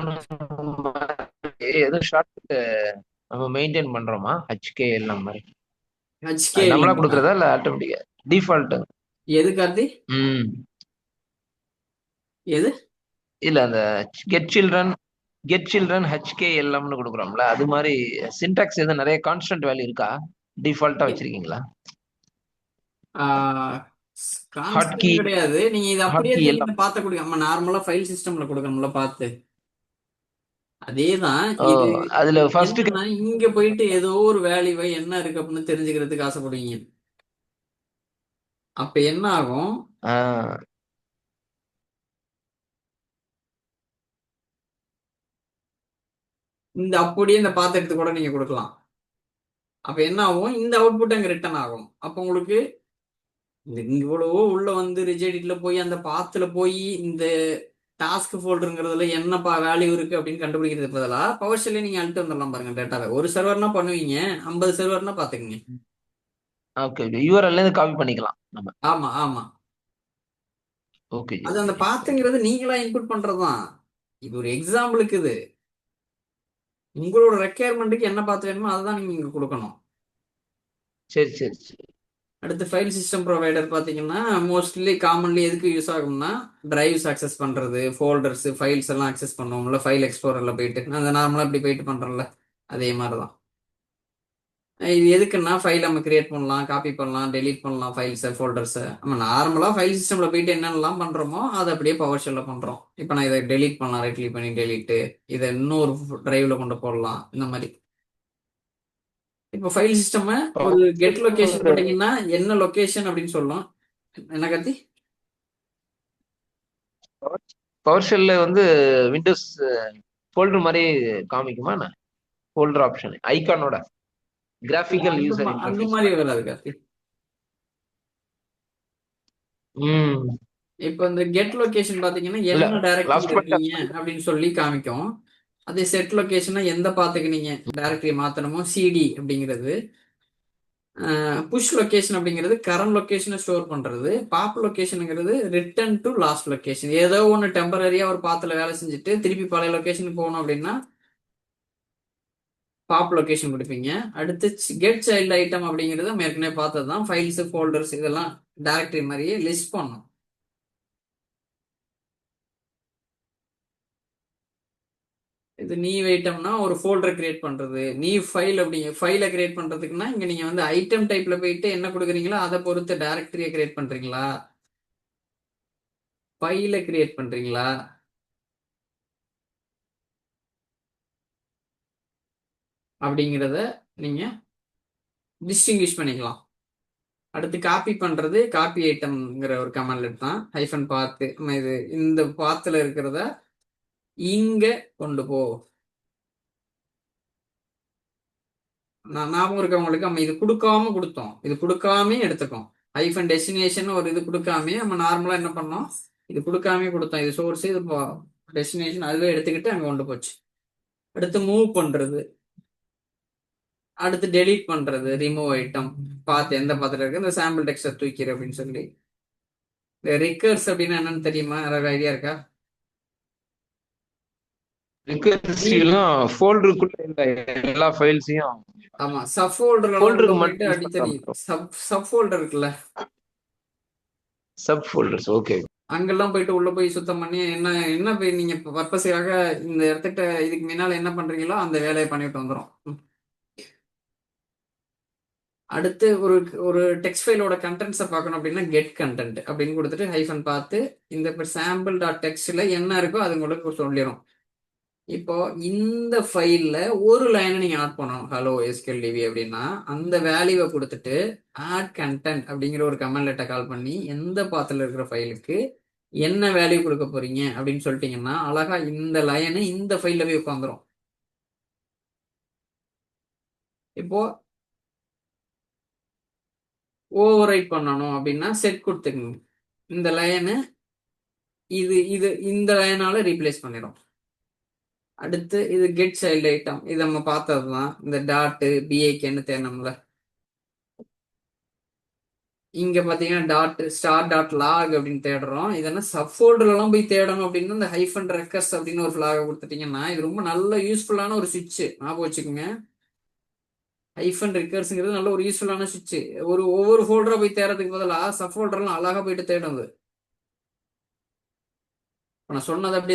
எதுவும் ஷார்ட்கட் நம்ம மெயின்டைன் பண்றோமா? HKLM மாதிரி அது நம்மளா HKLM கொடுக்கறதா இல்ல ஆட்டோமேட்டிக்கா டிஃபால்ட்? எது கார்த்தி? ம். எது? இல்ல அந்த கெட் சில்ட்ரன் HKLMனு கொடுக்குறோம்ல, அது மாதிரி சின்டாக்ஸ் எதுவும் நிறைய கான்ஸ்டன்ட் வேல்யூ இருக்கா? டிஃபால்ட்டா வச்சிருக்கீங்களா? ஹாட் கீ கான்ஸ்டன்ட் கிடையாது. நீங்க இது ஹாட் அப்படியே கீ தூக்கி எல்லாம். இந்த பார்த்த கொடுங்க. நம்ம நார்மலா ஃபைல் சிஸ்டம்ல கொடுக்கணும்ல பார்த்து, அதேதான் ஓ, இது. அதுல ஃபர்ஸ்ட். என்னன்னா இங்க போயிட்டு ஏதோ ஒரு வேல்யூவை என்ன இருக்கு அப்படின்னு தெரிஞ்சுக்கிறதுக்கு ஆசைப்படுவீங்க. அப்ப என்ன ஆகும், இந்த அப்படியே இந்த பாத்து எடுத்து கூட நீங்க கொடுக்கலாம். அப்ப என்ன ஆகும், இந்த அவுட்புட் அங்க ரிட்டர்ன் ஆகும். அப்ப உங்களுக்கு இந்த இவ்வளவோ உள்ள வந்து ரிஜெடிட்ல போய் அந்த பாத்துல போய் இந்த டாஸ்க் ஃபோல்டருங்கிறதுல என்ன வேல்யூ இருக்கு அப்படின்னு கண்டுபிடிக்கிறதுக்கு பதிலா பவர் ஷெல்ல நீங்க அழுத்து வந்துடலாம் பாருங்க. டேட்டாவை ஒரு சர்வர்னா பண்ணுவீங்க, 50 சர்வர்னா பாத்துக்கங்க. ஓகே, யூஆர்எல்ல இருந்து காப்பி பண்ணிக்கலாம் நம்ம. ஆமா ஆமா, ஓகே ஜி அது ஓகே அந்த ஜி தேங்க்யூ. பாத்துங்கிறது நீங்களா இன்புட் பண்றதுதான். இது ஒரு எக்ஸாம்பிளுக்கு, இது உங்களோட ரெக்குயர்மெண்ட்டுக்கு என்ன பார்த்து வேணுமோ அதுதான் நீங்க இங்க கொடுக்கணும். சரி சரி சரி. அடுத்து ஃபைல் சிஸ்டம் ப்ரொவைடர் பார்த்தீங்கன்னா மோஸ்ட்லி காமன்லி எதுக்கு யூஸ் ஆகும்னா டிரைவ்ஸ் அக்சஸ் பண்ணுறது, ஃபோல்டர்ஸ், ஃபைல்ஸ் எல்லாம் அக்சஸ் பண்ணுவோம்ல ஃபைல் எக்ஸ்ப்ளோரரில் போயிட்டு, அந்த நார்மலாக இப்படி போயிட்டு பண்ணுறோம்ல அதே மாதிரி தான். இது எதுக்குன்னா ஃபைல் நம்ம கிரியேட் பண்ணலாம், காப்பி பண்ணலாம், டெலீட் பண்ணலாம் ஃபைல்ஸை, ஃபோல்டர்ஸை. நம்ம நார்மலாக ஃபைல் சிஸ்டமில் போயிட்டு என்னென்னலாம் பண்ணுறோமோ அதை அப்படியே பவர் ஷெல்லில் பண்ணுறோம். இப்போ நான் இதை டெலீட் பண்ணலாம், ரைட் கிளிக் பண்ணி டெலீட்டு, இதை இன்னொரு டிரைவில் கொண்டு போடலாம், இந்த மாதிரி. இப்போ ஃபைல் சிஸ்டம் ஒரு கெட் லொகேஷன் போட்டீங்கன்னா என்ன லொகேஷன் அப்படின்னு சொல்லலாம். என்ன கத்தி? பவர் ஷெல்ல வந்து விண்டோஸ் ஃபோல்டர் மாதிரி காமிக்குமா என்ன? ஃபோல்டர் ஆப்ஷன் ஐகானோட கிராஃபிக்கல் யூசர் அந்த இன்டர்ஃபேஸ் மாதிரி மாதிரி. வராது கத்தி. ம். இப்போ இந்த கெட் லொகேஷன் பாத்தீங்கன்னா இல்ல என்ன டைரக்டரியில் லாஸ்ட் இருக்கீங்க அப்படின்னு சொல்லி காமிக்கும். அதே செட் லொகேஷனா எந்த பாத்துக்கு நீங்க டைரக்டரி மாத்தணுமோ சிடி அப்படிங்கிறது. புஷ் லொகேஷன் அப்படிங்கிறது கரண்ட் லொகேஷனை ஸ்டோர் பண்றது. பாப் லொகேஷனுங்கிறது ரிட்டர்ன் டு லாஸ்ட் லொகேஷன். ஏதோ ஒன்று டெம்பரரியா ஒரு பாத்துல வேலை செஞ்சுட்டு திருப்பி பழைய லொகேஷனுக்கு போகணும் அப்படின்னா பாப் லொகேஷன் கொடுப்பீங்க. அடுத்து கெட் சைல்டு ஐட்டம் அப்படிங்கிறது நம்ம ஏற்கனவே பார்த்தது தான். ஃபைல்ஸ், ஃபோல்டர்ஸ் இதெல்லாம் டைரக்டரி மாதிரியே லிஸ்ட் பண்ணும். இது நீவ் ஐட்டம்னா ஒரு ஃபோல்டர் கிரியேட் பண்றது. நீவ் ஃபைல் அப்படிங்க ஃபைலை கிரியேட் பண்றதுக்குன்னா இங்க நீங்க வந்து ஐட்டம் டைப்ல போயிட்டு என்ன கொடுக்குறீங்களோ அதை பொறுத்து டைரக்டரியை கிரியேட் பண்றீங்களா, ஃபைலை கிரியேட் பண்றீங்களா அப்படிங்கிறத நீங்க டிஸ்டிங்விஷ் பண்ணிக்கலாம். அடுத்து காப்பி பண்றது. காப்பி ஐட்டம்ங்கிற ஒரு கமாண்ட் தான் ஹைஃபன் பாத்து. நம்ம இது இந்த பாத்துல இருக்கிறத இங்க கொண்டு போ. ஞாபகம் இருக்கவங்களுக்கு நம்ம இது கொடுக்காம கொடுத்தோம், இது கொடுக்காம எடுத்துக்கோம். ஹைஃபன் டெஸ்டினேஷன் ஒரு இது கொடுக்காம நம்ம நார்மலா என்ன பண்ணோம், இது கொடுக்காம கொடுத்தோம். இது சோர்ஸ், இது டெஸ்டினேஷன், அதுவே எடுத்துக்கிட்டு அங்க கொண்டு போச்சு. அடுத்து மூவ் பண்றது. அடுத்து டெலீட் பண்றது. ரிமூவ் ஐட்டம் பார்த்து எந்த பாத்துல இருக்கு இந்த சாம்பிள் டெக்ஸ்ட தூக்கிற அப்படின்னு சொல்லி. ரிகர்ஸ் அப்படின்னா என்னன்னு தெரியுமா? யாராவது ஐடியா இருக்கா? ரிகர்சிவ்லாம் ஃபோல்டருக்குள்ள இந்த எல்லா ஃபைல்ஸையும் ஆமா, சப் ஃபோல்டர்ல உள்ள ஃபோல்டருக்கு போயிட்டு மட்டும் யூஸ் அடித்தடி. பண்றோம். சப் ஃபோல்டர் இருக்குல்ல, சப் ஃபோல்டர்ஸ் ஓகே. அங்கெல்லாம் போயிட்டு உள்ள போய் சுத்தம் பண்ணி என்ன என்ன போய் நீங்க பர்பஸுக்காக இந்த இடத்துக்கிட்ட இதுக்கு முன்னால என்ன பண்றீங்களோ அந்த வேலையை பண்ணிட்டு வந்துடும். அடுத்து ஒரு ஒரு டெக்ஸ்ட் ஃபைலோட கண்டென்ட்ஸை பார்க்கணும் அப்படின்னா கெட் கண்டென்ட் அப்படின்னு கொடுத்துட்டு ஹைஃபன் பார்த்து இந்த சாம்பிள் டாட் டெக்ஸ்ட்ல என்ன இருக்கோ அது உங்களுக்கு சொல்லிடும். இப்போ இந்த ஃபைல்ல ஒரு லைனை நீங்க ஆட் பண்ணணும், ஹலோ எஸ்கியூஎல்டிபி அப்படின்னா அந்த வேல்யூவை கொடுத்துட்டு ஆட் கண்டென்ட் அப்படிங்கிற ஒரு கமெண்ட் லெட்டர் கால் பண்ணி எந்த பாத்துல இருக்கிற ஃபைலுக்கு என்ன வேல்யூ கொடுக்க போறீங்க அப்படின்னு சொல்லிட்டீங்கன்னா அழகா இந்த லைனு இந்த ஃபைல்ல போய் உட்காந்துரும். இப்போ ஓவர் ரைட் பண்ணணும் அப்படின்னா செட் கொடுத்துக்கணும். இந்த லைனு இது இது இந்த லைனால ரீப்ளேஸ் பண்ணிடும். அடுத்து இது கெட் சைல்டு ஐட்டம். இது நம்ம பார்த்தது தான். இந்த டாட்டு பிஏகேன்னு தேடணும்ல, இங்க பாத்தீங்கன்னா டாட் ஸ்டார் டாட் லாக் அப்படின்னு தேடுறோம். இதெல்லாம் சப் ஃபோல்டர்லாம் போய் தேடணும் அப்படின்னு இந்த ஹைஃபன் ரெக்கர்ஸ் அப்படின்னு ஒரு ஃபிளாக கொடுத்துட்டீங்கன்னா இது ரொம்ப நல்ல யூஸ்ஃபுல்லான ஒரு சுவிட்ச். ஞாபகம் வச்சுக்கோங்க, ஹைஃபன் ரெக்கர்ஸ்ங்கிறது நல்ல ஒரு யூஸ்ஃபுல்லான சுவிட்ச். ஒவ்வொரு ஃபோல்டரா போய் தேடுறதுக்கு பதிலாக சப் ஃபோல்டர்லாம் அழகா போயிட்டு தேடும். அது நான் சொன்னது அப்படியே